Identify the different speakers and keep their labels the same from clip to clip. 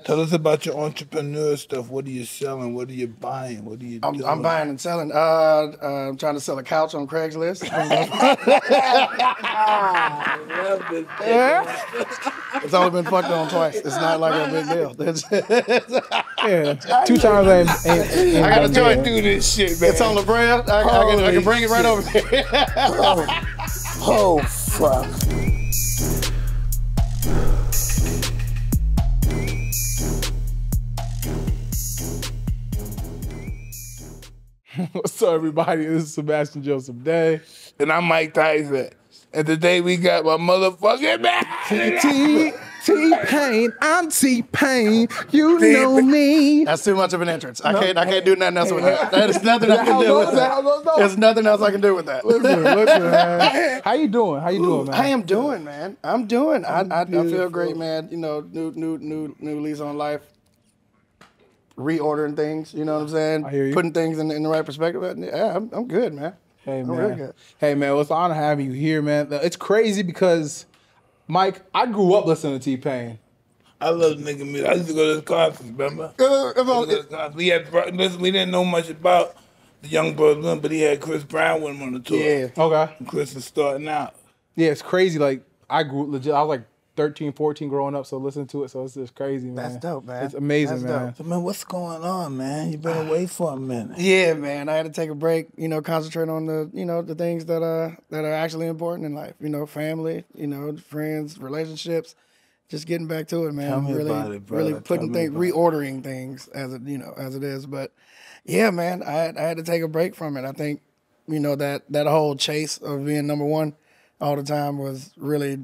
Speaker 1: Tell us about your entrepreneur stuff. What are you selling? What are you buying? What are you doing?
Speaker 2: I'm buying and selling. I'm trying to sell a couch on Craigslist. It's only been fucked on twice. It's not like a big deal.
Speaker 3: Yeah, 2 times ain't
Speaker 1: I gotta try to do this shit, man.
Speaker 2: It's on La Brea. I can bring it right over here.
Speaker 1: Oh, fuck.
Speaker 3: What's up, everybody? This is Sebastian Joseph-Day.
Speaker 1: And I'm Mike Tyson. And today we got my motherfucking man.
Speaker 3: T-Pain, I'm T-Pain. You know me.
Speaker 2: That's too much of an entrance. I can't do nothing else with that. There's nothing I can do with that. There's nothing else I can do with that.
Speaker 3: Listen, man. How you doing? How you doing, man?
Speaker 2: I am doing, man. I'm doing. I feel great, man. You know, new lease on life. Reordering things, you know what I'm saying?
Speaker 3: I hear you.
Speaker 2: Putting things in the right perspective. Yeah, I'm good, man.
Speaker 3: Hey, man.
Speaker 2: I'm really good.
Speaker 3: Hey, man, well, it's an honor having you here, man. It's crazy because, Mike, I grew up listening to T-Pain.
Speaker 1: I love nigga music. I used to go to the concerts, remember? We didn't know much about the young brother, but he had Chris Brown with him on the tour.
Speaker 2: Yeah.
Speaker 3: Okay.
Speaker 1: And Chris was starting out.
Speaker 3: Yeah, it's crazy. Like, I grew legit. I was like 13, 14 growing up, so listening to it, so it's just crazy, man.
Speaker 2: That's dope, man.
Speaker 3: It's amazing,
Speaker 2: That's
Speaker 3: man.
Speaker 2: dope.
Speaker 1: So, man, what's going on, man? You've been away for a minute.
Speaker 2: Yeah, man. I had to take a break, you know, concentrate on the, you know, the things that are actually important in life. You know, family, you know, friends, relationships. Just getting back to it, man.
Speaker 1: Tell me about it, brother.
Speaker 2: Really putting things, reordering things as it, you know, as it is. But yeah, man, I had to take a break from it. I think, you know, that whole chase of being number one all the time was really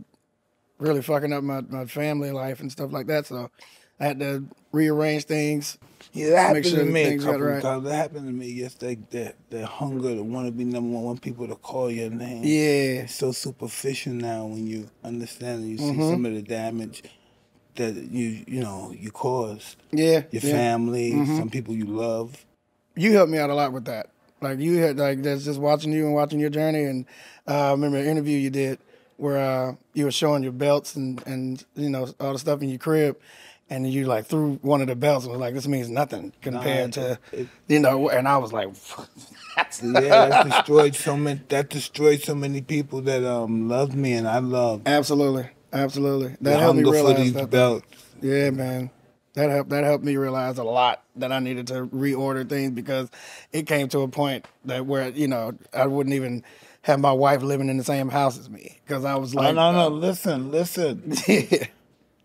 Speaker 2: fucking up my family life and stuff like that. So I had to rearrange things.
Speaker 1: Yeah, that happened
Speaker 2: sure
Speaker 1: to me a
Speaker 2: things got
Speaker 1: couple
Speaker 2: right.
Speaker 1: of times. That happened to me yesterday. That hunger to want to be number one, want people to call your name.
Speaker 2: Yeah.
Speaker 1: It's so superficial now when you understand and you see some of the damage that you caused.
Speaker 2: Yeah.
Speaker 1: Your family, some people you love.
Speaker 2: You helped me out a lot with that. Like you had that's just watching you and watching your journey. And I remember an interview you did where you were showing your belts and you know all the stuff in your crib, and you like threw one of the belts and was like, "This means nothing compared to you know." And I was like,
Speaker 1: that destroyed so many. That destroyed so many people that loved me and I loved.
Speaker 2: Absolutely. That
Speaker 1: The
Speaker 2: helped me
Speaker 1: hunger
Speaker 2: realize
Speaker 1: for these
Speaker 2: that.
Speaker 1: belts.
Speaker 2: Yeah, man. That helped me realize a lot that I needed to reorder things because it came to a point that where you know I wouldn't even have my wife living in the same house as me because I was like,
Speaker 1: No, listen.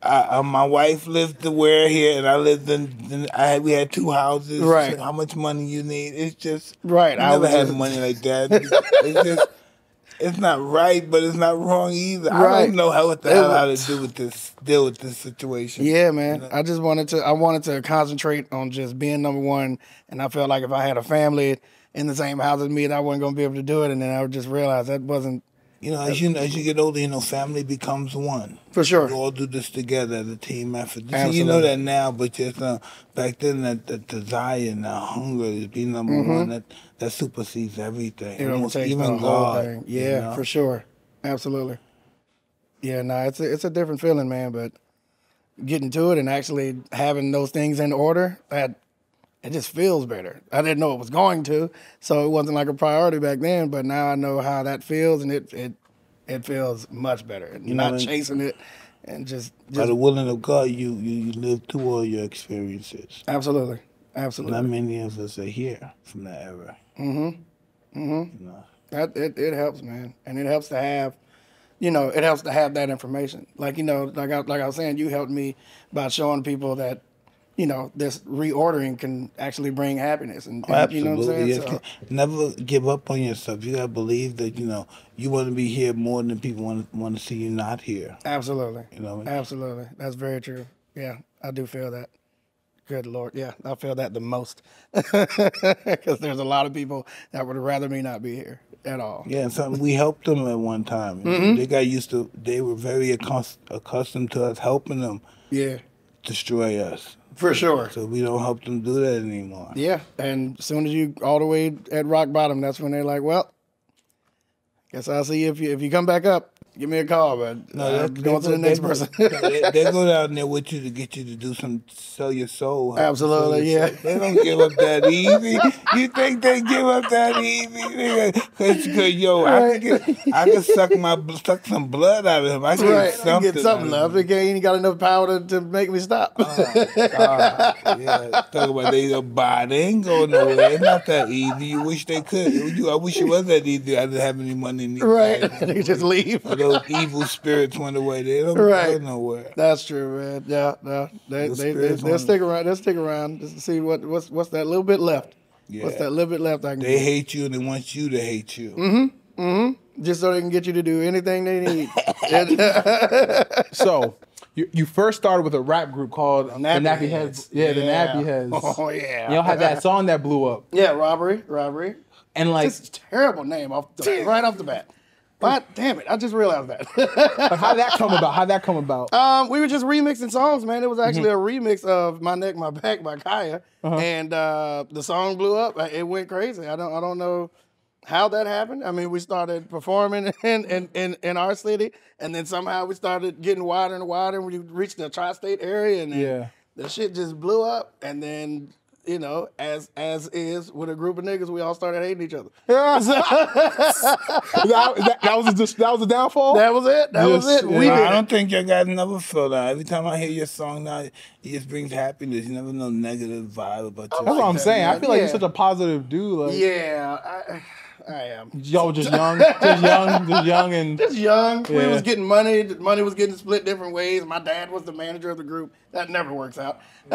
Speaker 1: My wife lived where here, and I lived in. We had 2 houses.
Speaker 2: Right.
Speaker 1: How much money you need? It's just
Speaker 2: Right.
Speaker 1: I never had money like that. It's just. It's not right, but it's not wrong either.
Speaker 2: Right.
Speaker 1: I don't know how to deal with this situation.
Speaker 2: Yeah, man. You know? I wanted to concentrate on just being number one, and I felt like if I had a family in the same house as me, that I wasn't gonna be able to do it, and then I would just realize that wasn't.
Speaker 1: You know, as you get older, family becomes one.
Speaker 2: For sure.
Speaker 1: We all do this together as a team effort.
Speaker 2: Absolutely.
Speaker 1: You know that now, but just back then, that desire and that hunger to be number one, that supersedes everything.
Speaker 2: It overtakes
Speaker 1: Even
Speaker 2: the whole
Speaker 1: God.
Speaker 2: thing. Yeah,
Speaker 1: you know?
Speaker 2: for sure. Absolutely. Yeah, no, it's a different feeling, man. But getting to it and actually having those things in order, it just feels better. I didn't know it was going to, so it wasn't like a priority back then. But now I know how that feels, and it feels much better. You're not chasing it, and just
Speaker 1: by the willing of God, you live through all your experiences.
Speaker 2: Absolutely.
Speaker 1: Not many of us are here from that era. You know?
Speaker 2: It helps, man, and it helps to have, it helps to have that information. Like like I was saying, you helped me by showing people that, this reordering can actually bring happiness, and
Speaker 1: Absolutely.
Speaker 2: you know what I'm saying.
Speaker 1: Yes. Never give up on yourself. You gotta believe that you want to be here more than people want to see you not here.
Speaker 2: Absolutely.
Speaker 1: You know what I mean?
Speaker 2: Absolutely. That's very true. Yeah, I do feel that. Good Lord. Yeah, I feel that the most. Because there's a lot of people that would rather me not be here at all.
Speaker 1: Yeah, and we helped them at one time. They got used to, they were very accustomed to us helping them destroy us.
Speaker 2: For sure.
Speaker 1: So we don't help them do that anymore.
Speaker 2: Yeah, and as soon as you all the way at rock bottom, that's when they're like, well, guess I'll see you if you come back up. give me a call, but
Speaker 1: No,
Speaker 2: going to the next person.
Speaker 1: They go down there with you to get you to do sell your soul.
Speaker 2: Absolutely,
Speaker 1: your
Speaker 2: yeah.
Speaker 1: soul. They don't give up that easy. You think they give up that easy? Because yo, right. I can suck some blood out of him. I can get something.
Speaker 2: Get something left. He ain't got enough power to make me stop.
Speaker 1: Oh, God. Yeah, talk about they don't buy. They ain't going nowhere. It's not that easy. You wish they could. I wish it was that easy. I didn't have any money.
Speaker 2: Right. They just leave.
Speaker 1: Those evil spirits went away. They don't go nowhere.
Speaker 2: That's true, man. Yeah, no. They'll stick around. They'll stick around just to see what's that little bit left. Yeah. What's that little bit left I can
Speaker 1: They hate you and they want you to hate you.
Speaker 2: Mm-hmm. Mm-hmm. Just so they can get you to do anything they need.
Speaker 3: So you first started with a rap group called the Nappy Heads. Yeah, the Nappy Heads.
Speaker 2: Oh, yeah.
Speaker 3: You know, had that song that blew up.
Speaker 2: Yeah, Robbery.
Speaker 3: And like,
Speaker 2: it's a terrible name right off the bat. But damn it, I just realized that.
Speaker 3: How'd that come about?
Speaker 2: We were just remixing songs, man. It was actually a remix of "My Neck, My Back" by Kaya, and the song blew up. It went crazy. I don't know how that happened. I mean, we started performing in our city, and then somehow we started getting wider and wider. And we reached the tri-state area, and then the shit just blew up. And then, you know, as is with a group of niggas, we all started hating each other.
Speaker 3: that was the downfall.
Speaker 2: That was it. That was it.
Speaker 1: Yeah. I don't think you guys never feel that. Every time I hear your song now, it just brings happiness. You never know negative vibe about you.
Speaker 3: That's what I'm saying. I feel like you're such a positive dude. Like,
Speaker 2: yeah, I am.
Speaker 3: Y'all just young, just young.
Speaker 2: We was getting money. The money was getting split different ways. My dad was the manager of the group. That never works out.
Speaker 3: You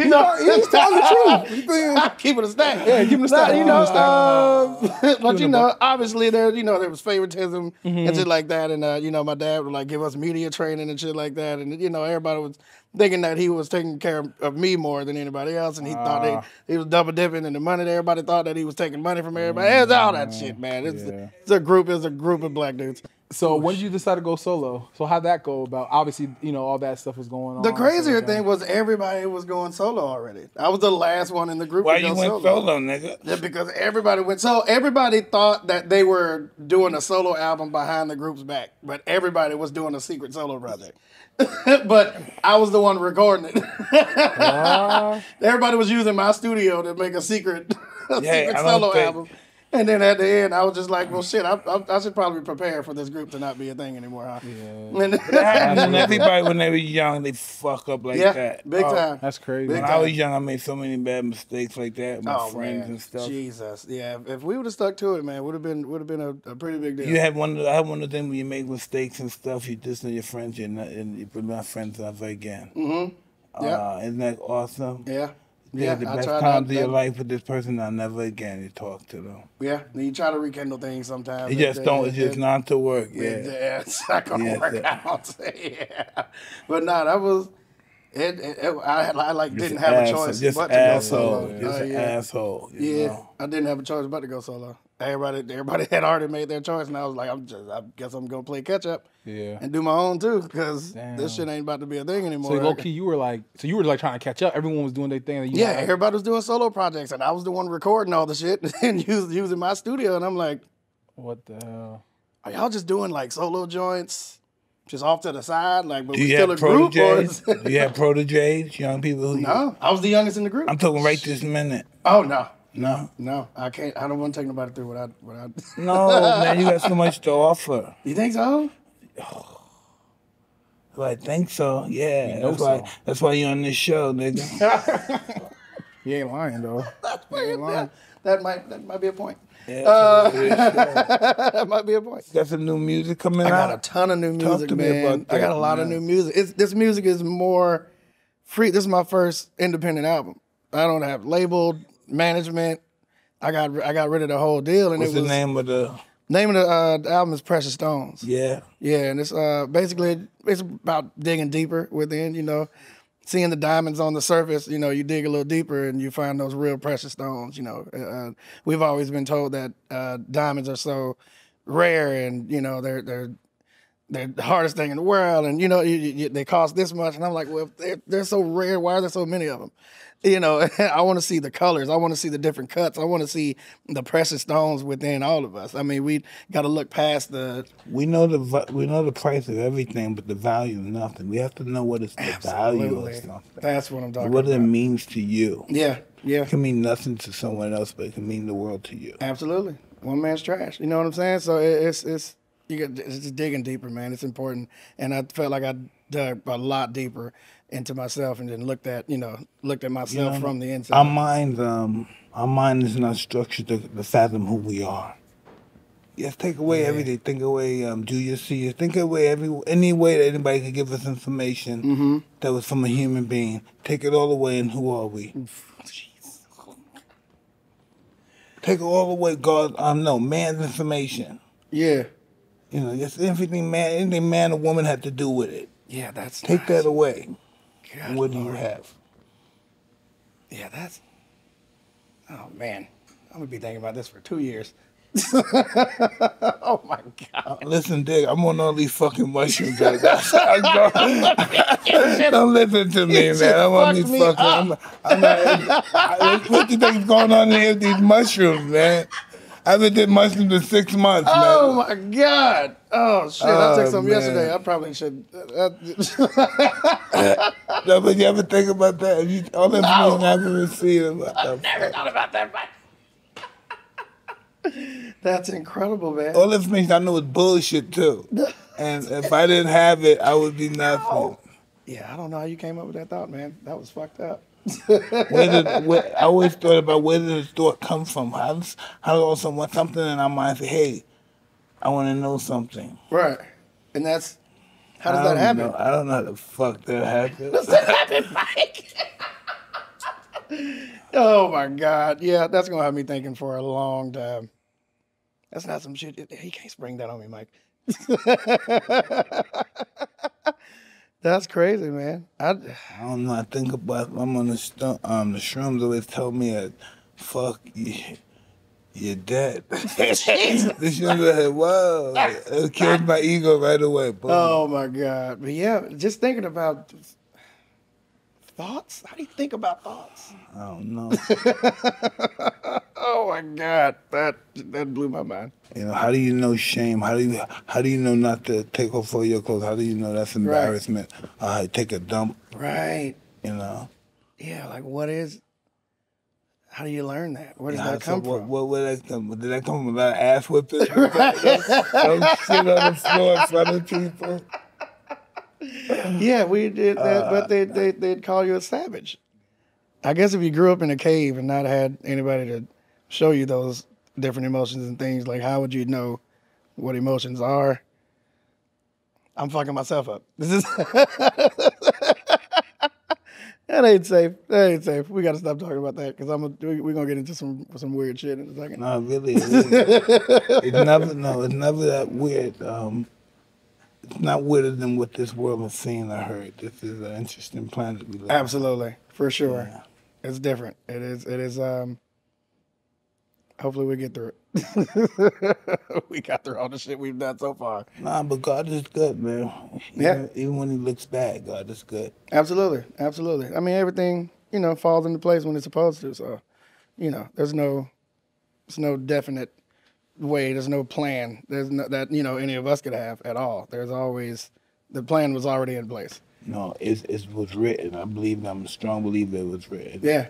Speaker 3: know, he's telling the truth.
Speaker 2: Keep it a stack.
Speaker 3: Yeah, keep it a stack.
Speaker 2: You know, but you know, obviously there was favoritism and shit like that. And you know, my dad would like give us media training and shit like that. And you know, everybody was thinking that he was taking care of me more than anybody else, and he thought he was double dipping in the money. Everybody thought that he was taking money from everybody. It's all that shit, man. It's a group of black dudes.
Speaker 3: So when did you decide to go solo? So how'd that go about? Obviously, you know, all that stuff was going on.
Speaker 2: The crazier thing was everybody was going solo already. I was the last one in the group
Speaker 1: Why
Speaker 2: to go
Speaker 1: you went solo, nigga?
Speaker 2: Yeah, because everybody went. So everybody thought that they were doing a solo album behind the group's back, but everybody was doing a secret solo project. But I was the one recording it. Everybody was using my studio to make a secret solo album. And then at the end, I was just like, well, shit, I should probably prepare for this group to not be a thing anymore, huh?
Speaker 1: Yeah. And everybody, when they were young, they fuck up like that.
Speaker 2: Big time.
Speaker 3: That's crazy.
Speaker 1: When I was young, I made so many bad mistakes like that with my friends and stuff.
Speaker 2: Jesus. Yeah. If we would have stuck to it, man, would have been a pretty big deal.
Speaker 1: You had one of the things when you make mistakes and stuff, you just know your friends, and you put my friends ever again. Mm-hmm. Yeah. Isn't that awesome?
Speaker 2: Yeah.
Speaker 1: Yeah, the best times of your life with this person, I'll never again you talk to them.
Speaker 2: Yeah, and you try to rekindle things sometimes.
Speaker 1: It just don't. It's just not to work. Yeah,
Speaker 2: it's not gonna work out. Yeah, but no, that was it. I didn't have a choice but to go solo.
Speaker 1: Just an asshole. You know?
Speaker 2: I didn't have a choice but to go solo. Everybody had already made their choice, and I was like, I guess I'm gonna play catch up.
Speaker 3: Yeah.
Speaker 2: And do my own too, because this shit ain't about to be a thing anymore.
Speaker 3: So low key, you were like trying to catch up. Everyone was doing their thing.
Speaker 2: Everybody was doing solo projects, and I was the one recording all the shit and using my studio. And I'm like,
Speaker 3: what the hell?
Speaker 2: Are y'all just doing like solo joints, just off to the side? Like, but
Speaker 1: do
Speaker 2: we
Speaker 1: you
Speaker 2: still
Speaker 1: have
Speaker 2: a group?
Speaker 1: Do you have proteges, young people?
Speaker 2: No, I was the youngest in the group.
Speaker 1: I'm talking right this minute.
Speaker 2: Oh no.
Speaker 1: No,
Speaker 2: I can't. I don't want to take nobody through what I.
Speaker 1: No, man, you got so much to offer.
Speaker 2: You think so?
Speaker 1: Well, I think so. Yeah, that's why you're on this show, nigga.
Speaker 3: You ain't lying though.
Speaker 2: That might be a point.
Speaker 1: Yeah,
Speaker 2: that might be a point.
Speaker 1: Got some new music coming out.
Speaker 2: I got a ton of new music,
Speaker 1: Talk to me about that,
Speaker 2: I got a lot of new music. This music is more free. This is my first independent album. I don't have labeled management. I got rid of the whole deal. And
Speaker 1: what's the name of the
Speaker 2: album is Precious Stones.
Speaker 1: Yeah.
Speaker 2: Yeah, and it's basically it's about digging deeper within, you know, seeing the diamonds on the surface. You know, you dig a little deeper and you find those real precious stones. You know, we've always been told that diamonds are so rare, and you know they're they're the hardest thing in the world, and they cost this much, and I'm like, well, they're so rare. Why are there so many of them? I want to see the colors. I want to see the different cuts. I want to see the precious stones within all of us. I mean, we got to look past the.
Speaker 1: We know the price of everything, but the value of nothing. We have to know what is the value of something.
Speaker 2: That's what I'm talking
Speaker 1: what
Speaker 2: about.
Speaker 1: What it means to you.
Speaker 2: Yeah.
Speaker 1: It can mean nothing to someone else, but it can mean the world to you.
Speaker 2: Absolutely. One man's trash. You know what I'm saying? So it's just digging deeper, man. It's important, and I felt like I dug a lot deeper into myself, and then looked at myself from the inside.
Speaker 1: Our mind is not structured to fathom who we are. Yes, take away everything. Think away Julius Caesar. Think away any way that anybody could give us information that was from a human being. Take it all away, and who are we? Take it all away, God. Man's information.
Speaker 2: Yeah.
Speaker 1: Just anything man or woman had to do with it.
Speaker 2: Yeah, that's
Speaker 1: Take that away.
Speaker 2: God,
Speaker 1: what do you have?
Speaker 2: Yeah, oh man, I'm gonna be thinking about this for 2 years. Oh my God!
Speaker 1: Listen, Dick, I'm on all these fucking mushrooms. Don't listen to me, man. I'm on these fucking. What do you think is going on in here with these mushrooms, man? I haven't did mushrooms in 6 months, man.
Speaker 2: Oh my God! Oh shit! I took some yesterday. I probably should.
Speaker 1: No, but you ever think about that? All the information I've ever received.
Speaker 2: I've never thought about that. That's incredible, man.
Speaker 1: All the information I know is bullshit too, and if I didn't have it, I would be nothing.
Speaker 2: Oh. Yeah, I don't know how you came up with that thought, man. That was fucked up.
Speaker 1: I always thought about where did this thought come from? How does something in our mind say, hey, I want to know something?
Speaker 2: Right. And that's, how does that happen?
Speaker 1: I don't know how the fuck that happened.
Speaker 2: Does that happen, Mike? Oh my God. Yeah, that's going to have me thinking for a long time. That's not some shit. He can't spring that on me, Mike. That's crazy, man. I
Speaker 1: don't know. I think about I'm on the shrooms always tell me fuck you, you're dead. The shrooms whoa, it kills my ego right away. Boom.
Speaker 2: Oh my God. But yeah, just thinking about thoughts. How do you think about thoughts?
Speaker 1: I don't know.
Speaker 2: Oh my God, that blew my mind.
Speaker 1: How do you know shame? How do you know not to take off all your clothes? How do you know that's embarrassment?
Speaker 2: Right.
Speaker 1: Take a dump.
Speaker 2: Right.
Speaker 1: Yeah,
Speaker 2: like how do you learn that? Where does that come from?
Speaker 1: Where that come? Did that come from a lot of ass whipping? Don't shit on the floor in front of people.
Speaker 2: Yeah, we did that, but they'd call you a savage. I guess if you grew up in a cave and not had anybody to show you those different emotions and things, like how would you know what emotions are? I'm fucking myself up. This is that ain't safe. We got to stop talking about that because we're gonna get into some weird shit in a second.
Speaker 1: No, really, it's never that weird. It's not weirder than what this world has seen or heard. This is an interesting planet we live on.
Speaker 2: Absolutely, for sure. Yeah. It's different. It is. Hopefully we get through it. We got through all the shit we've done so far.
Speaker 1: Nah, but God is good, man. Even when he looks bad, God is good.
Speaker 2: Absolutely. I mean, everything, falls into place when it's supposed to. So, there's no definite way. There's no plan. There's no, that, any of us could have at all. There's always, the plan was already in place.
Speaker 1: No, it was written. I'm a strong believer it was written.
Speaker 2: Yeah.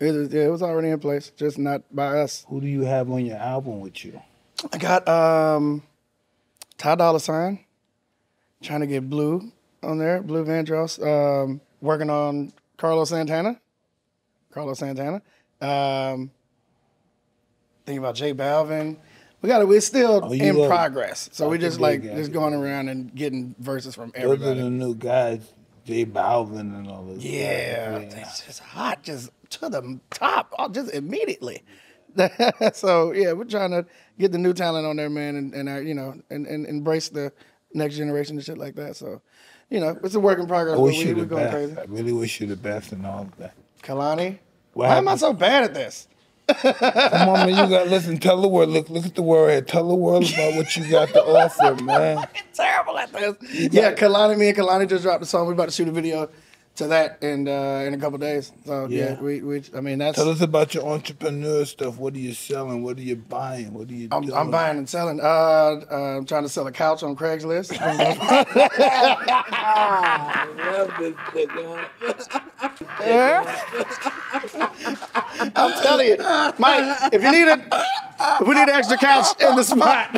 Speaker 2: It was already in place, just not by us.
Speaker 1: Who do you have on your album with you?
Speaker 2: I got Ty Dolla $ign, trying to get Blue on there, Blue Vandross. Working on Carlos Santana. Thinking about J Balvin. We're still in progress. So we just going around and getting verses from everybody.
Speaker 1: Those are the new guys, J Balvin and all this.
Speaker 2: Yeah. It's just hot, just to the top, just immediately. So yeah, we're trying to get the new talent on there, man, and embrace the next generation and shit like that. So, it's a work in progress. We're going crazy.
Speaker 1: I really wish you the best and all of that.
Speaker 2: Kalani, why am I so bad at this?
Speaker 1: Come on, man, you got listen. Tell the world. Look at the world here. Tell the world about what you got to offer, man.
Speaker 2: Terrible at this. Yeah, Kalani, me and Kalani just dropped the song. We about to shoot a video to that in a couple days. So yeah, I mean that's.
Speaker 1: Tell us about your entrepreneur stuff. What are you selling? What are you buying? What are you doing?
Speaker 2: I'm buying and selling. I'm trying to sell a couch on Craigslist.
Speaker 1: I love this shit,
Speaker 2: I'm telling you, Mike, if we need an extra couch in the spot,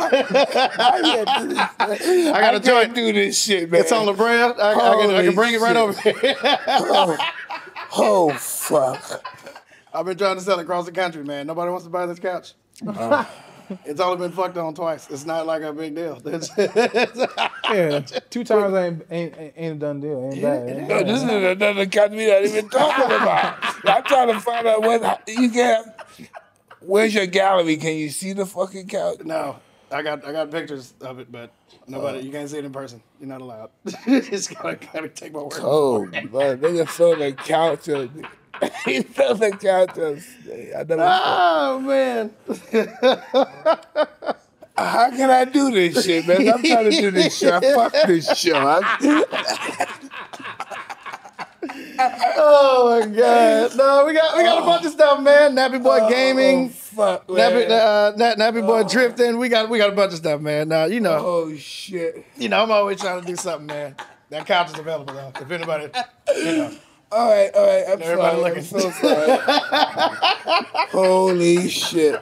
Speaker 2: I got a joint.
Speaker 1: Do this shit, man.
Speaker 2: It's on the brand. I can bring it right over here.
Speaker 1: Oh, fuck.
Speaker 2: I've been trying to sell it across the country, man. Nobody wants to buy this couch. It's only been fucked on twice. It's not like a big deal.
Speaker 3: Yeah, 2 times ain't a done deal. Ain't bad.
Speaker 1: No, this is another couch we not even talking about. I'm trying to find out what you can. Where's your gallery? Can you see the fucking couch?
Speaker 2: No, I got pictures of it, but nobody. You can't see it in person. You're not allowed. Just gotta take my word.
Speaker 1: Oh, but they just sold the couch. He sold the couch. Oh man. How can I do this shit, man? I'm trying to do this show. Fuck this show.
Speaker 2: Oh my God! No, we got a bunch of stuff, man. Nappy Boy Gaming,
Speaker 1: fuck, man.
Speaker 2: Nappy Boy Drifting. We got a bunch of stuff, man. You know.
Speaker 1: Oh shit.
Speaker 2: You know, I'm always trying to do something, man. That couch is available though. If anybody, you know.
Speaker 1: All right. I'm
Speaker 2: Everybody
Speaker 1: sorry.
Speaker 2: looking.
Speaker 1: I'm so sorry. Holy shit.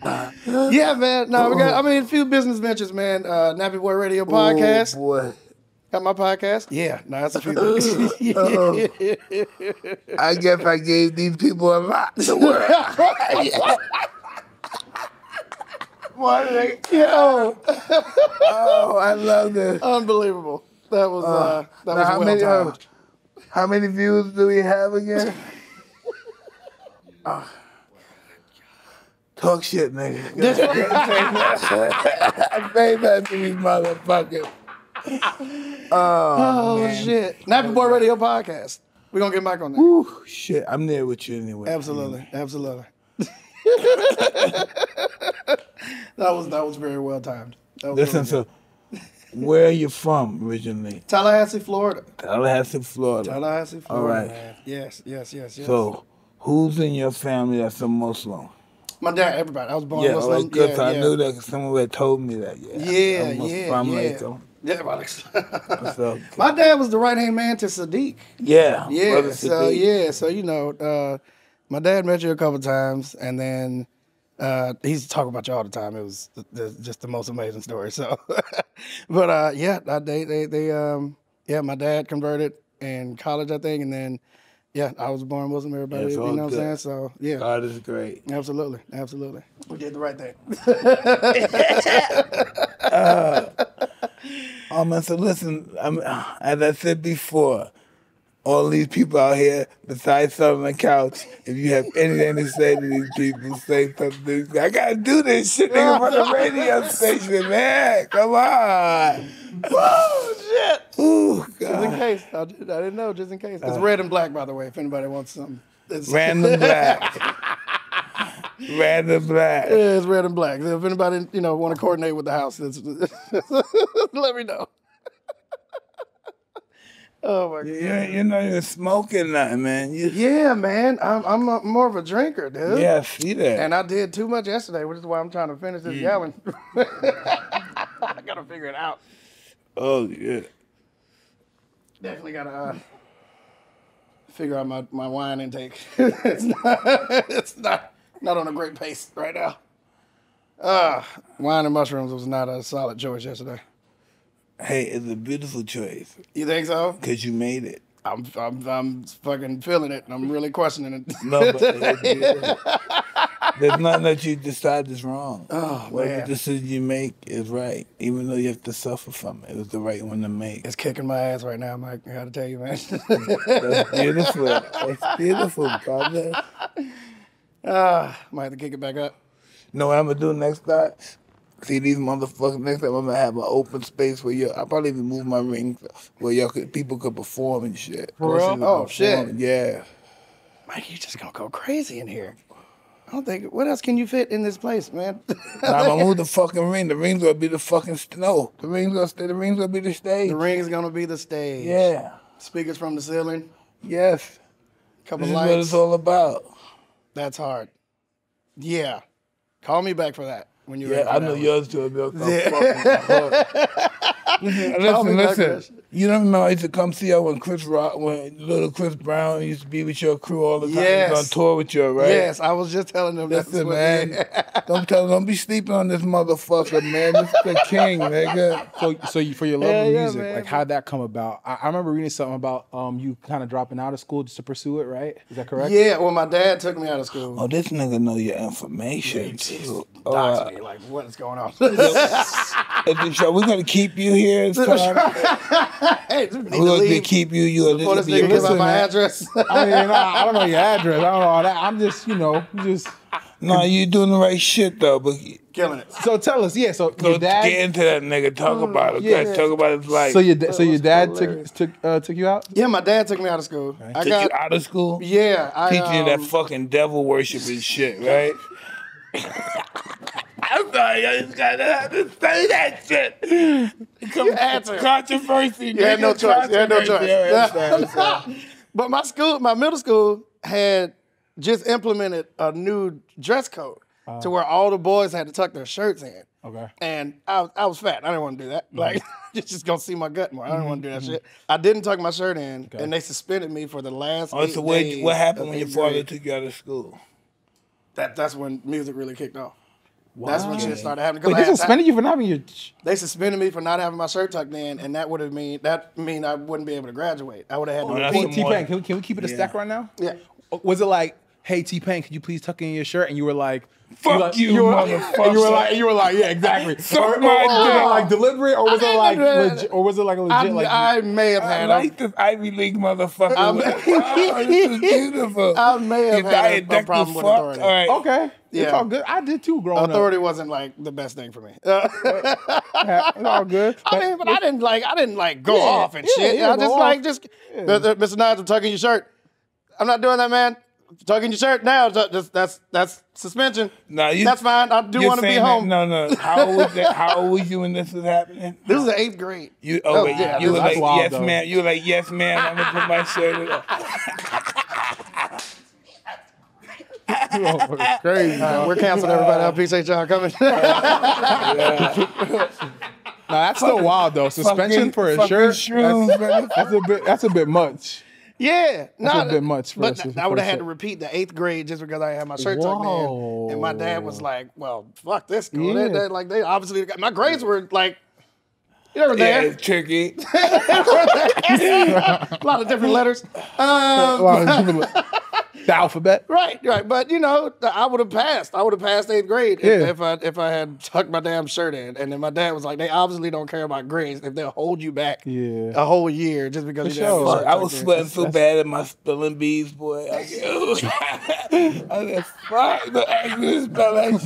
Speaker 2: Yeah, man. No, we got. I mean, a few business ventures, man. Nappy Boy Radio podcast.
Speaker 1: Oh boy.
Speaker 2: Got my podcast? Yeah. No, that's a few things.
Speaker 1: I guess I gave these people a lot to work.
Speaker 2: Yo.
Speaker 1: Oh, I love this.
Speaker 2: Unbelievable. That was well timed.
Speaker 1: How many views do we have again? Talk shit, nigga. I say that to these motherfuckers.
Speaker 2: Oh shit. Nappy Boy Radio podcast. We're gonna get Mike on there.
Speaker 1: Whew, shit, I'm there with you anyway.
Speaker 2: Absolutely. That was very well timed.
Speaker 1: Listen, so where are you from originally?
Speaker 2: Tallahassee, Florida.
Speaker 1: All right.
Speaker 2: Man. Yes.
Speaker 1: So who's in your family that's a Muslim?
Speaker 2: My dad, everybody. I was born
Speaker 1: Yeah,
Speaker 2: Muslim.
Speaker 1: right, good. I knew that 'cause someone had told me that.
Speaker 2: Yeah. My dad was the right-hand man to Sadiq.
Speaker 1: Yeah.
Speaker 2: So you know, my dad met you a couple times, and then he used to talk about you all the time. It was just the most amazing story. So, but my dad converted in college, I think, and then I was born Muslim. Everybody, you know what I'm saying? So yeah,
Speaker 1: God is great.
Speaker 2: Absolutely. We did the right thing.
Speaker 1: Man, so listen, as I said before, all these people out here, besides selling the couch, if you have anything to say to these people, say something. I gotta do this shit, nigga, for the radio station, man. Come on.
Speaker 2: Oh shit!
Speaker 1: Ooh, God.
Speaker 2: Just in case, I didn't know. Just in case, it's red and black, by the way. If anybody wants something,
Speaker 1: Random black. Random black.
Speaker 2: Yeah, it's red and black. If anybody want to coordinate with the house, let me know. Oh my God!
Speaker 1: You're not even smoking nothing, man.
Speaker 2: Yeah, man. I'm more of a drinker, dude.
Speaker 1: Yeah, I see that.
Speaker 2: And I did too much yesterday, which is why I'm trying to finish this gallon. I gotta figure it out.
Speaker 1: Oh yeah.
Speaker 2: Definitely gotta figure out my wine intake. It's not on a great pace right now. Wine and mushrooms was not a solid choice yesterday.
Speaker 1: Hey, it's a beautiful choice.
Speaker 2: You think so?
Speaker 1: Because you made it.
Speaker 2: I'm fucking feeling it, and I'm really questioning it.
Speaker 1: No, but there's nothing that you decide is wrong.
Speaker 2: Oh,
Speaker 1: Whatever
Speaker 2: man.
Speaker 1: decision you make is right, even though you have to suffer from it. It was the right one to make.
Speaker 2: It's kicking my ass right now, Mike. I gotta tell you, man.
Speaker 1: That's beautiful. That's beautiful, brother.
Speaker 2: Might have to kick it back up.
Speaker 1: Know what I'm going to do next time? See these motherfuckers, next time I'm going to have an open space where I'll probably even move my ring where people could perform and shit.
Speaker 2: For real? Oh, shit.
Speaker 1: Yeah.
Speaker 2: Mike, you just gonna go crazy in here. I don't think. What else can you fit in this place, man?
Speaker 1: Nah, I'm gonna move the fucking ring. The ring's gonna be the fucking no. The ring's gonna stay. The ring's gonna be the stage.
Speaker 2: The ring's gonna be the stage.
Speaker 1: Yeah.
Speaker 2: Speakers from the ceiling.
Speaker 1: Yes.
Speaker 2: Couple
Speaker 1: This
Speaker 2: lights.
Speaker 1: is what it's all about.
Speaker 2: That's hard. Yeah. Call me back for that when you're
Speaker 1: Yeah,
Speaker 2: ready for
Speaker 1: I
Speaker 2: that
Speaker 1: know
Speaker 2: one.
Speaker 1: yours too. Listen. You don't know I used to come see you when little Chris Brown used to be with your crew all the time.
Speaker 2: Yes.
Speaker 1: He was on tour with you, right?
Speaker 2: Yes, I was just telling them that's
Speaker 1: Listen,
Speaker 2: what
Speaker 1: man. Don't be sleeping on this motherfucker, man. This is the king, nigga.
Speaker 3: For your love of
Speaker 2: yeah,
Speaker 3: music,
Speaker 2: man.
Speaker 3: like how'd that come about? I remember reading something about you kind of dropping out of school just to pursue it, right? Is that correct?
Speaker 2: Yeah, well, my dad took me out of school.
Speaker 1: Oh, this nigga know your information too.
Speaker 2: Doxed me, like, what is going on?
Speaker 1: We're gonna keep you here. We're
Speaker 2: Hey,
Speaker 1: gonna keep you.
Speaker 2: Before this nigga give out my address.
Speaker 3: I mean, I don't know your address. I don't know all that. I'm just,
Speaker 1: No, you doing the right shit though. But
Speaker 2: Killing it.
Speaker 3: So tell us, yeah. So
Speaker 1: go
Speaker 3: your dad.
Speaker 1: get into that nigga. Talk about it.
Speaker 3: yeah.
Speaker 1: Talk about his life.
Speaker 3: So your dad took you out?
Speaker 2: Yeah, my dad took me out of school.
Speaker 1: Took you out of school.
Speaker 2: Yeah,
Speaker 1: Teaching you that fucking devil worshiping shit, right? I'm sorry, I just gotta have to say that shit.
Speaker 2: You had to.
Speaker 1: Controversy.
Speaker 2: You had no choice. You had no choice.
Speaker 1: Yeah,
Speaker 2: But my middle school had just implemented a new dress code to where all the boys had to tuck their shirts in.
Speaker 3: Okay.
Speaker 2: And I was fat. I didn't want to do that. Like, you're just gonna see my gut more. I didn't want to do that shit. I didn't tuck my shirt in, and they suspended me for the last 8
Speaker 1: so
Speaker 2: days
Speaker 1: what happened
Speaker 2: of
Speaker 1: when your
Speaker 2: 8th
Speaker 1: father
Speaker 2: grade.
Speaker 1: took you out of school?
Speaker 2: That's when music really kicked off. That's when shit started happening. 'Cause
Speaker 3: Wait,
Speaker 2: I
Speaker 3: they
Speaker 2: had
Speaker 3: suspended you for not having your.
Speaker 2: They suspended me for not having my shirt tucked in, and that would mean I wouldn't be able to graduate. I would have had to
Speaker 1: that's
Speaker 2: repeat.
Speaker 1: some
Speaker 3: T-Pain, can we keep it a stack right now?
Speaker 2: Yeah.
Speaker 3: Was it like, hey T-Pain, could you please tuck in your shirt? And you were like,
Speaker 1: Fuck you, motherfucker.
Speaker 3: And you were like, yeah, exactly.
Speaker 1: Suck
Speaker 3: or
Speaker 1: my
Speaker 3: was it
Speaker 1: dick.
Speaker 3: like deliberate, or was it like legit, or was it like a legit?
Speaker 2: I may have
Speaker 1: I
Speaker 2: had
Speaker 1: like this Ivy League motherfucker.
Speaker 2: I'm-
Speaker 1: Oh, this is beautiful.
Speaker 2: I may have
Speaker 1: You
Speaker 2: had a
Speaker 1: dialectal
Speaker 2: problem with
Speaker 1: fuck?
Speaker 2: authority.
Speaker 1: All right.
Speaker 3: Okay, it's
Speaker 2: Yeah.
Speaker 3: all good. I did too growing
Speaker 2: Authority wasn't like the best thing for me.
Speaker 3: up. It's all good.
Speaker 2: I didn't go off and shit.
Speaker 3: yeah,
Speaker 2: I just
Speaker 3: go
Speaker 2: like
Speaker 3: off.
Speaker 2: just Mr. Nines, I'm tucking your shirt. I'm not doing that, man. Tucking your shirt now. That's suspension.
Speaker 1: No,
Speaker 2: That's fine. I do
Speaker 1: you're
Speaker 2: want to be
Speaker 1: saying that-
Speaker 2: home.
Speaker 1: No. How old was that? How old was you when this was happening?
Speaker 2: This is the 8th grade.
Speaker 1: You
Speaker 2: yeah,
Speaker 1: you were
Speaker 3: that's
Speaker 1: like
Speaker 3: wild,
Speaker 1: yes,
Speaker 3: though.
Speaker 1: ma'am. You were like yes, ma'am. I'm gonna put my shirt on.
Speaker 3: It's crazy. Bro.
Speaker 2: We're canceling everybody. I appreciate y'all coming.
Speaker 3: No, that's still wild though. Suspension for a shirt.
Speaker 1: Shrooms, man.
Speaker 3: That's a bit much.
Speaker 2: Yeah,
Speaker 3: a bit much for
Speaker 2: But
Speaker 3: us,
Speaker 2: I would have
Speaker 3: for
Speaker 2: had
Speaker 3: the
Speaker 2: to repeat the 8th grade just because I had my shirt tucked
Speaker 3: Whoa.
Speaker 2: in, and my dad was like, "Well, fuck this school."
Speaker 3: Yeah.
Speaker 2: They obviously my grades were like, you know,
Speaker 1: Yeah,
Speaker 2: there
Speaker 1: it's tricky.
Speaker 2: a lot of different letters.
Speaker 3: The alphabet.
Speaker 2: Right. But you know, I would have passed. I would have passed 8th grade if I had tucked my damn shirt in. And then my dad was like, "They obviously don't care about grades if they'll hold you back a whole year just because you didn't have your shirt
Speaker 1: I was
Speaker 2: tucked in."
Speaker 1: sweating so bad at my spelling bees, boy. I said, fuck, don't ask me to spell that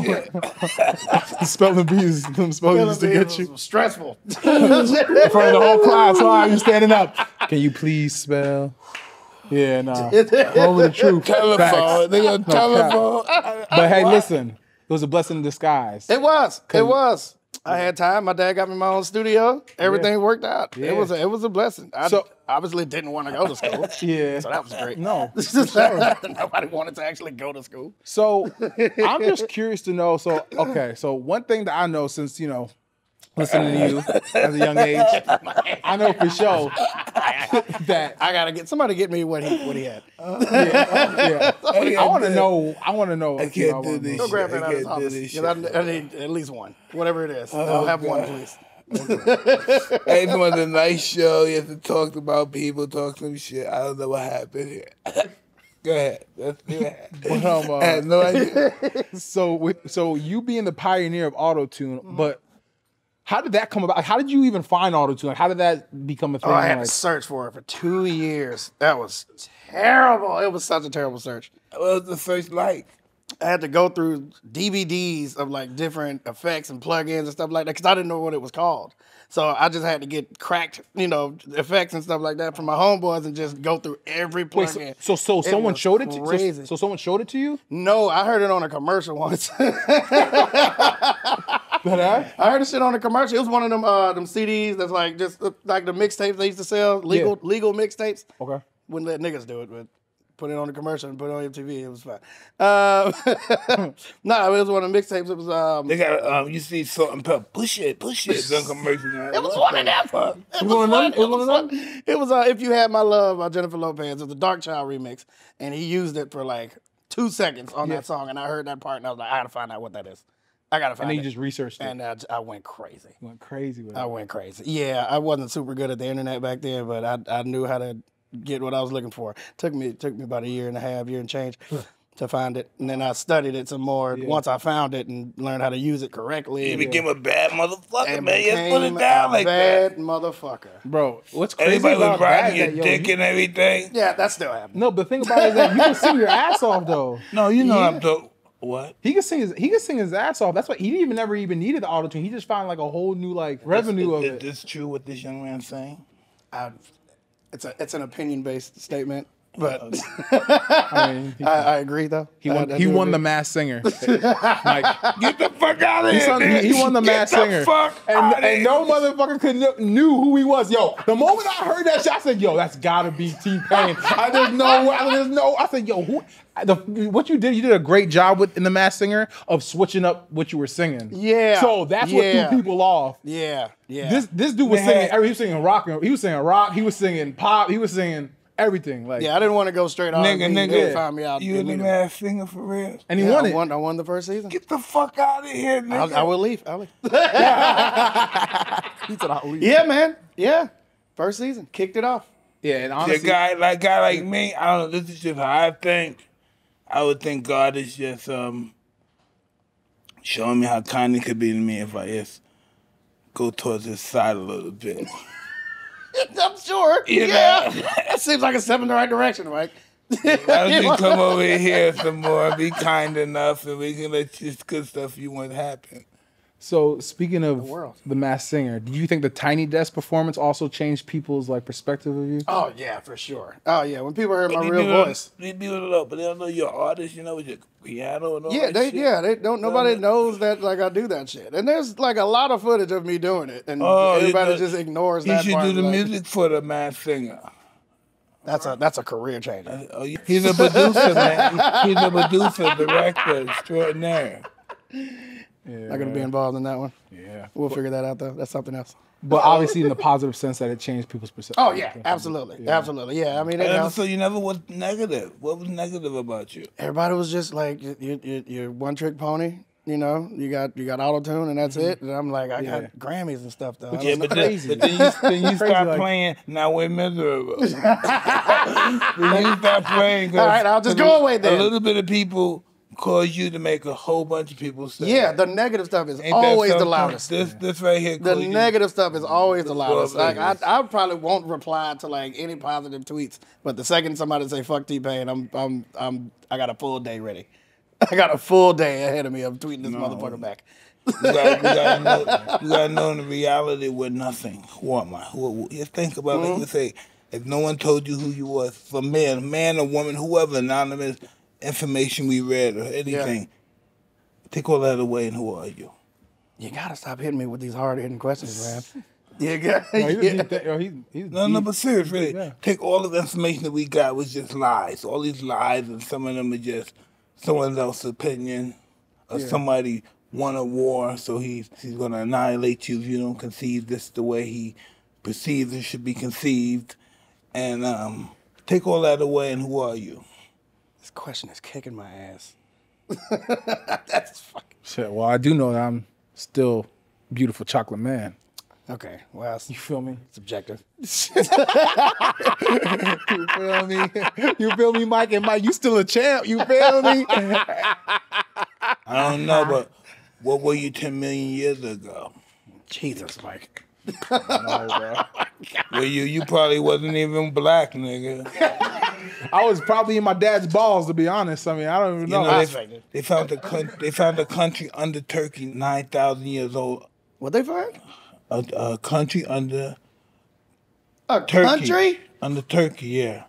Speaker 1: shit.
Speaker 3: Spelling bees. Them spelling bees to get
Speaker 2: It
Speaker 3: you.
Speaker 2: was stressful.
Speaker 3: In front of the whole class. Why are you standing up? Can you please spell? Yeah, nah. Only the truth.
Speaker 1: Telephone. They got telephone.
Speaker 3: But hey, listen. It was a blessing in disguise.
Speaker 2: It was. I had time. My dad got me my own studio. Everything worked out.
Speaker 3: Yeah.
Speaker 2: It was a blessing. I
Speaker 3: So-
Speaker 2: obviously didn't want to go to school.
Speaker 3: Yeah.
Speaker 2: So that was great.
Speaker 3: No.
Speaker 2: Nobody wanted to actually go to school.
Speaker 3: So I'm just curious to know. So one thing that I know since, listening to you as a young age, I know for sure that
Speaker 2: I gotta get me what he had.
Speaker 3: yeah. I want to know.
Speaker 1: I can't do this
Speaker 2: Go
Speaker 1: shit.
Speaker 2: grab that out
Speaker 1: I
Speaker 2: of his
Speaker 1: can't do
Speaker 2: office.
Speaker 1: this
Speaker 2: 'Cause
Speaker 1: shit.
Speaker 2: I need at least one, whatever it is. I'll have one, please.
Speaker 1: Hey, it was a nice show. You have to talk about people, talk some shit. I don't know what happened here. Go ahead. Let's do that. I had no idea.
Speaker 3: So you being the pioneer of autotune, but how did that come about? Like, how did you even find autotune? Like, how did that become a thing?
Speaker 2: Oh, I had to
Speaker 3: Like,
Speaker 2: search for it for 2 years. That was terrible. It was such a terrible search.
Speaker 1: What was the first like?
Speaker 2: I had to go through DVDs of like different effects and plugins and stuff like that because I didn't know what it was called. So I just had to get cracked, effects and stuff like that from my homeboys and just go through every plugin.
Speaker 3: Wait, so someone showed it to you? So someone showed it to you?
Speaker 2: No, I heard it on a commercial once.
Speaker 3: I
Speaker 2: heard this shit on a commercial. It was one of them CDs that's like just like the mixtapes they used to sell, legal mixtapes.
Speaker 3: Okay.
Speaker 2: Wouldn't let niggas do it, but put it on the commercial and put it on MTV. It was fine. No, it was one of the mixtapes. It was
Speaker 1: They got you see Salt and Pepper. Push it. Done commercial.
Speaker 2: It was one of them. It was If You Had My Love by Jennifer Lopez. It was a Dark Child remix, and he used it for like 2 seconds on that song, and I heard that part, and I was like, I gotta find out what that is. I gotta find it.
Speaker 3: And then you just researched it.
Speaker 2: And I went crazy.
Speaker 3: Went crazy with it.
Speaker 2: I went crazy. Yeah, I wasn't super good at the internet back then, but I knew how to get what I was looking for. Took me about a year and a half, year and change to find it. And then I studied it some more once I found it and learned how to use it correctly.
Speaker 1: You became a bad motherfucker,
Speaker 2: and
Speaker 1: man. You put it down like that.
Speaker 2: Bad motherfucker.
Speaker 3: Bro, what's crazy
Speaker 1: Everybody
Speaker 3: about
Speaker 1: was riding
Speaker 3: that?
Speaker 1: your dick and everything.
Speaker 2: Yeah, that still happens.
Speaker 3: No, but the thing about it is that you can sing your ass off though.
Speaker 1: No, you know I'm talking. What?
Speaker 3: He can sing his ass off. That's why he never even needed the auto tune. He just found like a whole new revenue of it.
Speaker 1: Is this true what this young man's saying?
Speaker 2: It's an opinion based statement. But
Speaker 3: I mean,
Speaker 2: I agree though.
Speaker 3: He won the Masked Singer. Like,
Speaker 1: get the fuck out of here!
Speaker 3: He won the Masked Singer, and no motherfucker knew who he was. Yo, the moment I heard that shit, I said, "Yo, that's gotta be T-Pain." I said, "Yo, who?" What you did a great job in the Masked Singer of switching up what you were singing.
Speaker 2: Yeah.
Speaker 3: So that's what threw people off.
Speaker 2: Yeah. Yeah.
Speaker 3: This dude was singing. He was singing rock. He was singing rock. He was singing pop. He was singing everything. Like,
Speaker 2: yeah, I didn't want to go straight on.
Speaker 1: Nigga,
Speaker 2: find me out.
Speaker 1: You the Masked Singer for real?
Speaker 3: And he won it.
Speaker 2: I won the first season.
Speaker 1: Get the fuck out of here, nigga.
Speaker 2: I will leave. I'll leave.
Speaker 3: He said, "I'll leave."
Speaker 2: Yeah, man. Yeah. First season. Kicked it off.
Speaker 3: Yeah, and honestly,
Speaker 1: a guy like me, I don't know, this is just how I think. I would think God is just showing me how kind he could be to me if I just go towards his side a little bit.
Speaker 2: I'm sure. Yeah. That seems like a step in the right direction, Mike.
Speaker 1: Why don't you come over here some more, be kind enough, and we can let this good stuff you want happen.
Speaker 3: So speaking of the Masked Singer, do you think the Tiny Desk performance also changed people's perspective of you?
Speaker 2: Oh yeah, for sure. Oh yeah, when people heard my real voice,
Speaker 1: they do it a lot, but they don't know you're an artist. With your piano and all that shit.
Speaker 2: They don't. Nobody knows that I do that shit. And there's a lot of footage of me doing it, and everybody just ignores that.
Speaker 1: He should
Speaker 2: part
Speaker 1: do the music for the Masked Singer.
Speaker 2: That's a career changer.
Speaker 1: He's a producer, man. He's a producer, director, extraordinaire.
Speaker 2: Yeah, not gonna be involved in that one.
Speaker 3: Yeah,
Speaker 2: we'll figure that out though. That's something else.
Speaker 3: But obviously, in the positive sense that it changed people's perception.
Speaker 2: Oh yeah, absolutely, absolutely. Yeah, I mean,
Speaker 1: so you never was negative. What was negative about you?
Speaker 2: Everybody was just like, you're one trick pony. You got auto tune and that's it. And I'm like, I got Grammys and stuff though.
Speaker 1: But then you start playing. Now we're miserable. Then you start playing.
Speaker 2: All right, I'll just go away then.
Speaker 1: A little bit of people cause you to make a whole bunch of people say.
Speaker 2: Yeah, the negative stuff is always the loudest.
Speaker 1: This right here.
Speaker 2: The negative stuff is always the loudest. Like I probably won't reply to any positive tweets, but the second somebody say fuck T-Pain, I got a full day ready. I got a full day ahead of me of tweeting this motherfucker back.
Speaker 1: You gotta know in reality we're nothing. Who am I? Just think about it. You say, if no one told you who you was, for man or woman, whoever, anonymous information we read or anything, take all that away and who are you?
Speaker 2: You gotta stop hitting me with these hard-hitting questions, man.
Speaker 1: No, but seriously, really, take all of the information that we got was just lies. All these lies, and some of them are just someone else's opinion, or somebody won a war, so he's going to annihilate you if you don't conceive this the way he perceives it should be conceived. And take all that away, and who are you?
Speaker 2: This question is kicking my ass.
Speaker 3: That's fucking shit. Well, I do know that I'm still beautiful chocolate man.
Speaker 2: Okay, well,
Speaker 3: you feel me?
Speaker 2: It's objective.
Speaker 3: You feel me? You feel me, Mike? And Mike, you still a champ. You feel me?
Speaker 1: I don't know, but what were you 10 million years ago?
Speaker 2: Jesus, Mike.
Speaker 1: No, bro. Well, you probably wasn't even black, nigga.
Speaker 3: I was probably in my dad's balls, to be honest. I mean, I don't even know.
Speaker 1: They found a country under Turkey 9,000 years old.
Speaker 2: What they find?
Speaker 1: A country under
Speaker 2: Turkey? Country?
Speaker 1: Under Turkey, yeah.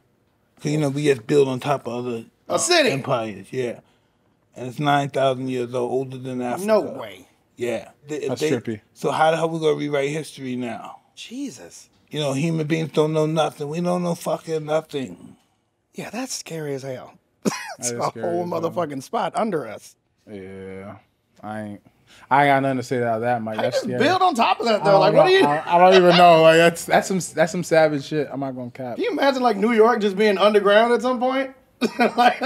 Speaker 1: Because, we just build on top of other
Speaker 2: city
Speaker 1: empires, yeah. And it's 9,000 years old, older than Africa.
Speaker 2: No way.
Speaker 1: Yeah.
Speaker 3: That's trippy.
Speaker 1: So how the hell we going to rewrite history now?
Speaker 2: Jesus.
Speaker 1: Human beings don't know nothing. We don't know fucking nothing.
Speaker 2: Yeah, that's scary as hell. It's a whole motherfucking spot under us.
Speaker 3: Yeah. I ain't got nothing to say about that, Mike. That's scary.
Speaker 2: Build on top of that though. Like, what are you?
Speaker 3: I don't even know. Like, that's some savage shit. I'm not gonna cap.
Speaker 2: Can you imagine like New York just being underground at some point? Like,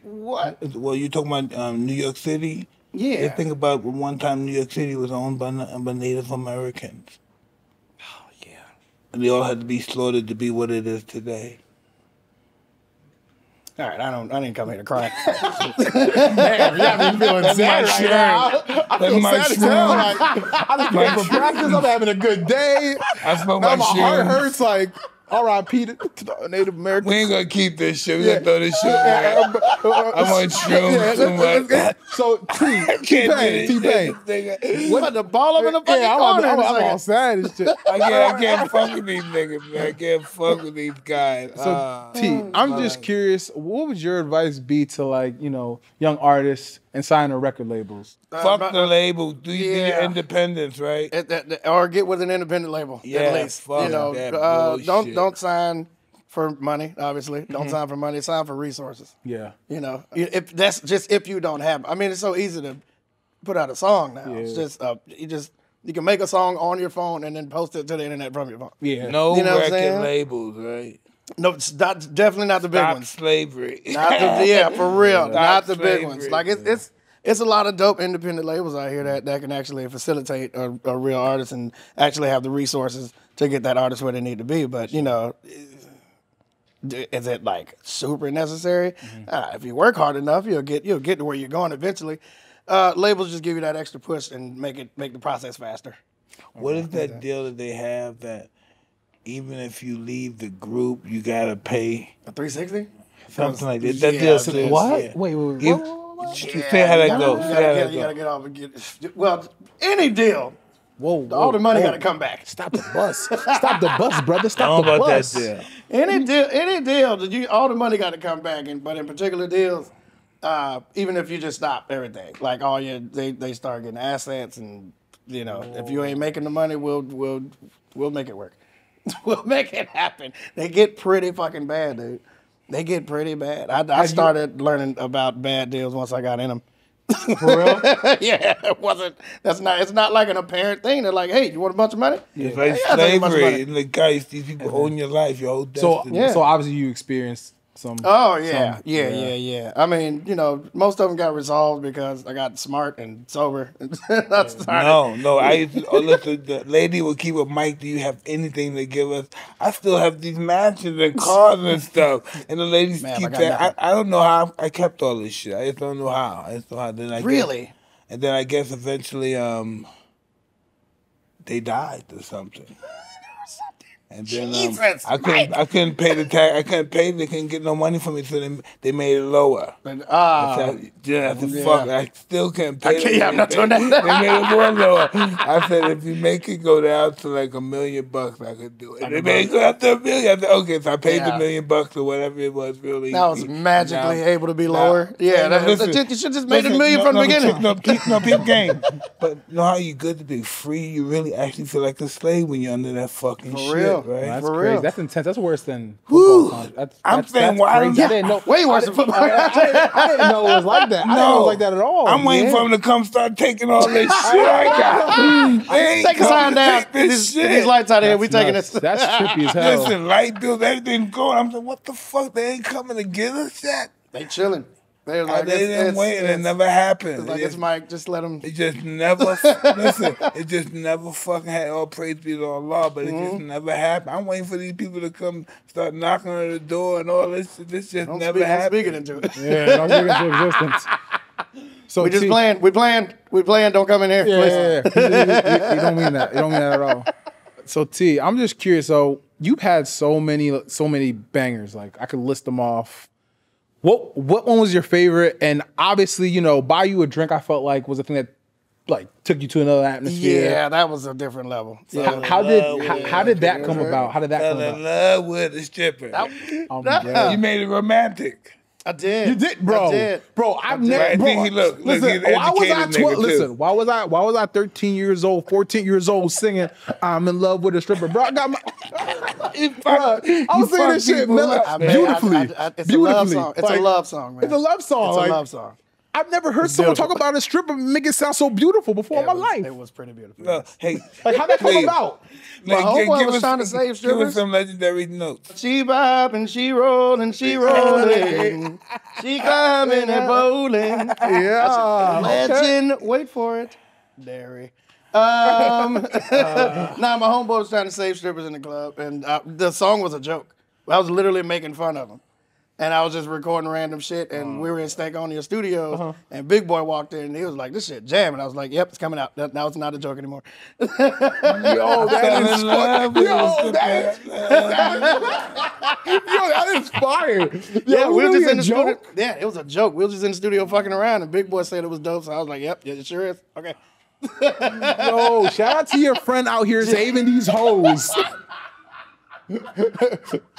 Speaker 2: what?
Speaker 1: Well, you talking about New York City?
Speaker 2: Yeah.
Speaker 1: They think about one time New York City was owned by Native Americans.
Speaker 2: Oh yeah.
Speaker 1: And they all had to be slaughtered to be what it is today.
Speaker 2: All right, I didn't come here to cry.
Speaker 3: Damn, you got me feeling sad right now. I feel sad as hell. Like, I just came from practice. I'm having a good day. Now my heart hurts. Like, R.I.P. to the Native Americans.
Speaker 1: We ain't gonna keep this shit. We gonna throw this shit away. I want shrooms.
Speaker 3: So, T-Pain.
Speaker 2: What about the ball up in the fucking corner?
Speaker 3: I'm all sad and shit.
Speaker 1: I can't fuck with these niggas, man. I can't fuck with these guys.
Speaker 3: So, I'm just curious, what would your advice be to, like, young artists and sign to record labels?
Speaker 1: Fuck the label. Do your independence, right?
Speaker 2: Or get with an independent label, at least.
Speaker 1: Fuck that
Speaker 2: don't sign for money, obviously. Don't sign for money. Sign for resources.
Speaker 3: Yeah.
Speaker 2: If that's just if you don't have. I mean, it's so easy to put out a song now. Yeah. It's just you can make a song on your phone and then post it to the internet from your phone.
Speaker 3: Yeah.
Speaker 1: No record labels, right?
Speaker 2: No, it's definitely not the big ones.
Speaker 1: Slavery.
Speaker 2: For real. Not the
Speaker 1: slavery.
Speaker 2: big ones. Like it's a lot of dope independent labels out here that can actually facilitate a real artist and actually have the resources to get that artist where they need to be. But is it like super necessary? If you work hard enough, you'll get to where you're going eventually. Labels just give you that extra push and make the process faster.
Speaker 1: What is that deal that they have that even if you leave the group, you gotta pay
Speaker 2: a 360?
Speaker 1: Something like that. That deal says
Speaker 3: what?
Speaker 1: Yeah.
Speaker 3: Wait.
Speaker 1: Say how that goes.
Speaker 2: You gotta get off and get. Well, any deal.
Speaker 3: Whoa,
Speaker 2: all the money got to come back.
Speaker 3: Stop the bus. Stop the bus, brother. Stop the bus.
Speaker 1: That deal.
Speaker 2: Any deal, all the money got to come back. But in particular deals, even if you just stop everything, like they start getting assets, and if you ain't making the money, we'll make it work. We'll make it happen. They get pretty fucking bad, dude. They get pretty bad. I started learning about bad deals once I got in them.
Speaker 3: For real?
Speaker 2: Yeah, it's not like an apparent thing. They're like, hey, you want a bunch of money?
Speaker 1: It's like slavery. And the guys, these people own your life, your whole destiny.
Speaker 3: So obviously you experienced some.
Speaker 2: Oh yeah. I mean, most of them got resolved because I got smart and sober.
Speaker 1: No. I used to, listen, the lady would keep a mic. Do you have anything to give us? I still have these mansions and cars and stuff. And the ladies keep saying, I don't know how I kept all this shit. I just don't know how. Then I guess eventually they died or something. And then I couldn't pay the tax. I couldn't pay. They couldn't get no money from me, so they made it lower. I still can't pay.
Speaker 2: I'm not doing that.
Speaker 1: They made it more lower. I said, if you make it go down to like $1 million, I could do it. They made it go down to $1 million. I said, okay, so I paid the $1 million or whatever it was. Really,
Speaker 2: that was magically able to be lower. You should just made $1 million from the beginning.
Speaker 1: No, people game. But you know how you good to be free? You really actually feel like a slave when you're under that fucking shit.
Speaker 2: Real.
Speaker 1: Right?
Speaker 3: That's crazy. Real. That's intense. That's worse than football.
Speaker 1: I'm saying, why?
Speaker 3: I didn't know.
Speaker 2: Way worse than football.
Speaker 3: I didn't know it was like that. I didn't know it was like that at all.
Speaker 1: I'm waiting for him to come start taking all this shit I got.
Speaker 2: Take a sign down. These lights out of here. We taking this.
Speaker 3: That's trippy as hell.
Speaker 1: Listen, light bills, everything going. I'm like, what the fuck? They ain't coming to get us yet.
Speaker 2: They chilling. They
Speaker 1: didn't wait, and it never happened.
Speaker 2: It's like it's Mike. Just let them.
Speaker 1: It just never. Listen, it just never fucking had. All praise be to Allah, but it just never happened. I'm waiting for these people to come start knocking on the door and all this. This just never happened.
Speaker 2: Speaking into it.
Speaker 3: Yeah, don't speak into existence. So
Speaker 2: we just playing. We playing. Don't come in here.
Speaker 3: Yeah. You don't mean that. You don't mean that at all. So T, I'm just curious. So you've had so many bangers. Like I could list them off. What one was your favorite? And obviously, you know, Buy You a Drink, I felt like was a thing that like took you to another atmosphere.
Speaker 2: Yeah, that was a different level. So,
Speaker 3: How did that come about? How did that come
Speaker 1: Fell in
Speaker 3: about?
Speaker 1: love with the stripper. You made it romantic.
Speaker 2: I did.
Speaker 3: You did, bro.
Speaker 2: I did.
Speaker 3: Bro, I've never.
Speaker 1: I think he look.
Speaker 3: Listen,
Speaker 1: he's
Speaker 3: why was I
Speaker 1: educated nigga, too.
Speaker 3: Listen, why was I 13 years old, 14 years old singing "I'm in love with a stripper"? Bro, I got my. I was singing this shit beautifully.
Speaker 2: It's a love song. It's a love song, man.
Speaker 3: It's a love song.
Speaker 2: It's a love song.
Speaker 3: I've never heard someone talk about a stripper make it sound so beautiful before in my life.
Speaker 2: It was pretty beautiful.
Speaker 1: Hey,
Speaker 3: Like, how'd that come about?
Speaker 2: My homeboy was trying to save
Speaker 1: Give us
Speaker 2: strippers.
Speaker 1: some legendary notes.
Speaker 2: She bopping, she rolling, she rolling. She climbing and bowling.
Speaker 3: Yeah.
Speaker 2: Legend, wait for it. Dairy. Nah, my homeboy was trying to save strippers in the club, and the song was a joke. I was literally making fun of him. And I was just recording random shit, and we were in Stankonia Studios, and Big Boy walked in, and he was like, "This shit jamming." I was like, "Yep, it's coming out. Now it's not a joke anymore."
Speaker 3: Yo, that is fire.
Speaker 2: Yeah, we were just in the
Speaker 3: studio.
Speaker 2: studio. Yeah, it was a joke. We were just in the studio fucking around, and Big Boy said it was dope, so I was like, "Yep, yeah, it sure is." Okay.
Speaker 3: Yo, shout out to your friend out here saving these hoes.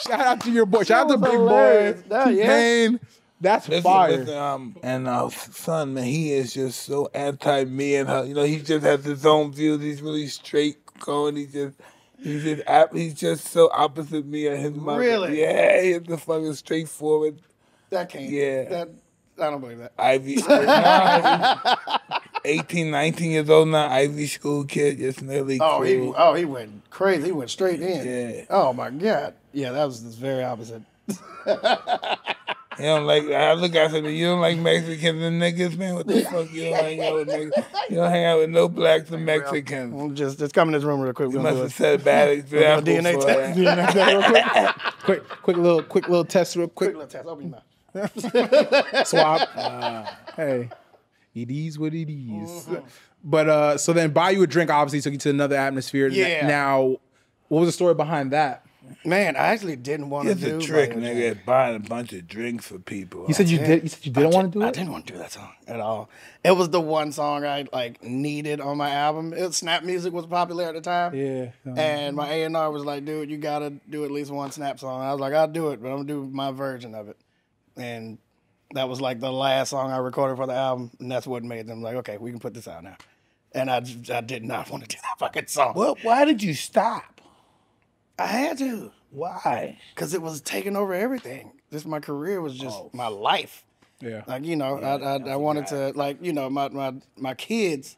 Speaker 3: Shout out to your boy. Shout out to Big Boy. T-Pain. That's fire.
Speaker 1: Listen, and our son, man, he is just so anti me and her. You know, he just has his own views. He's really straight going. He's just so opposite me and his mother.
Speaker 2: Really?
Speaker 1: Yeah, he's the fucking straightforward.
Speaker 2: That can't.
Speaker 1: Yeah.
Speaker 2: I don't believe that.
Speaker 1: Ivy School. 18, 19 years old now, Ivy School kid, just nearly cool.
Speaker 2: He went crazy. He went straight in.
Speaker 1: Yeah.
Speaker 2: Oh my God. Yeah, that's very opposite.
Speaker 1: You don't like, I look at him, you don't like Mexicans and niggas, man? What the fuck? You don't hang out with niggas? You don't hang out with no blacks and Mexicans.
Speaker 2: We'll just come in this room real quick.
Speaker 1: You must have said a bad example.
Speaker 2: DNA
Speaker 1: for
Speaker 2: test.
Speaker 1: that.
Speaker 3: DNA test real quick. Quick little test real quick.
Speaker 2: Quick little test. Open your mouth.
Speaker 3: Swap. Hey, it is what it is. But so then Buy You a Drink obviously took you to another atmosphere.
Speaker 2: Yeah.
Speaker 3: Now, what was the story behind that?
Speaker 2: Man, I actually didn't want to do
Speaker 1: It's a trick,
Speaker 2: Buy You a
Speaker 1: nigga,
Speaker 2: Drink.
Speaker 1: buying a bunch of drinks for people.
Speaker 3: You said you didn't want to do it?
Speaker 2: I didn't want to do that song at all. It was the one song I like needed on my album. Snap music was popular at the time.
Speaker 3: Yeah.
Speaker 2: And my A&R was like, dude, you gotta do at least one Snap song. I was like, I'll do it, but I'm gonna do my version of it. And that was like the last song I recorded for the album, and that's what made them like, okay, we can put this out now. And I did not want to do that fucking song.
Speaker 1: Well, why did you stop?
Speaker 2: I had to.
Speaker 1: Why?
Speaker 2: Because it was taking over everything. My career was just my life.
Speaker 3: Yeah.
Speaker 2: Like, you know, I wanted to, like, you know, my kids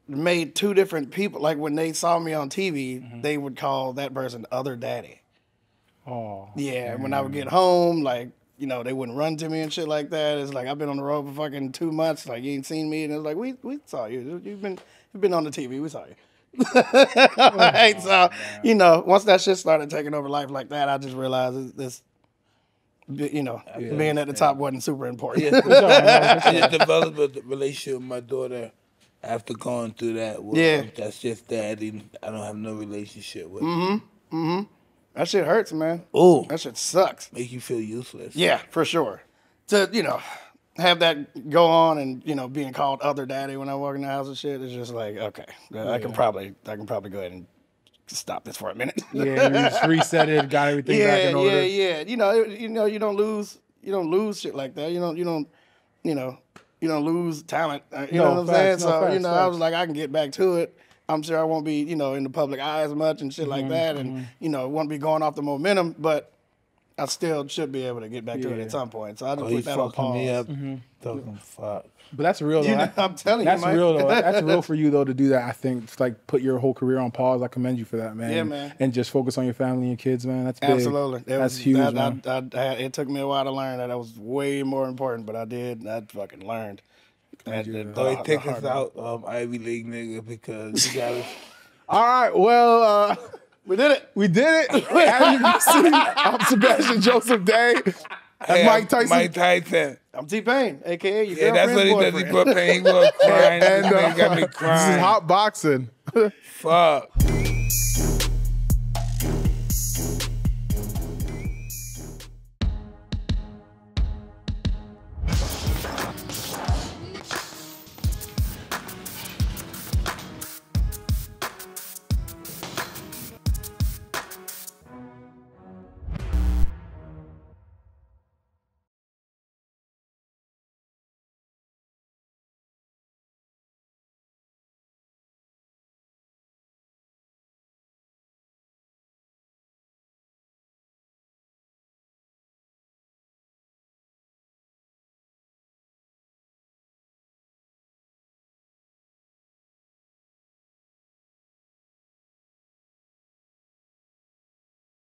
Speaker 2: made two different people. Like, when they saw me on TV, they would call that person Other Daddy.
Speaker 3: Oh.
Speaker 2: Yeah, and when I would get home, like, you know, they wouldn't run to me and shit like that. It's like, I've been on the road for fucking 2 months. Like, you ain't seen me. And it's like, we saw you. You've been on the TV. We saw you. Right, so, you know, once that shit started taking over life like that, I just realized this, you know, being at the top wasn't super important.
Speaker 1: I just developed a relationship with my daughter after going through that. Well, that's just daddy. I don't have no relationship with her.
Speaker 2: That shit hurts, man.
Speaker 1: Oh,
Speaker 2: That shit sucks.
Speaker 1: make you feel useless.
Speaker 2: Yeah, for sure. To, you know, have that go on and, you know, being called Other Daddy when I walk in the house and shit, it's just like, okay, I can probably go ahead and stop this for a minute.
Speaker 3: Yeah, you just reset it, got everything back in order.
Speaker 2: Yeah. You know, you don't lose shit like that. You don't lose talent. You know what I'm saying? So, you know, I was like, I can get back to it. I'm sure I won't be, you know, in the public eye as much and shit like that, and you know, won't be going off the momentum, but I still should be able to get back to it at some point. So I just put that on pause.
Speaker 1: Me up. Talking fuck.
Speaker 3: But that's real, though.
Speaker 2: You know, I'm telling you,
Speaker 3: that's
Speaker 2: Mike.
Speaker 3: real, though. That's real for you, though, to do that. I think, it's like, put your whole career on pause. I commend you for that, man.
Speaker 2: Yeah, man.
Speaker 3: And just focus on your family and your kids, man. That's big.
Speaker 2: Absolutely.
Speaker 3: That's huge, man.
Speaker 2: It took me a while to learn that was way more important, but I fucking learned.
Speaker 1: They take us out, Ivy League nigga, because you gotta.
Speaker 3: All right, well,
Speaker 2: We did it.
Speaker 3: As you can see, I'm Sebastian Joseph-Day. That's Mike Tyson.
Speaker 1: Mike Tyson.
Speaker 2: I'm T-Pain, a.k.a. your
Speaker 1: Yeah, that's what he does.
Speaker 2: boyfriend.
Speaker 1: He brought pain. He was crying.
Speaker 3: And
Speaker 1: This nigga got me
Speaker 3: this is
Speaker 1: crying.
Speaker 3: Hotboxin.
Speaker 1: Fuck.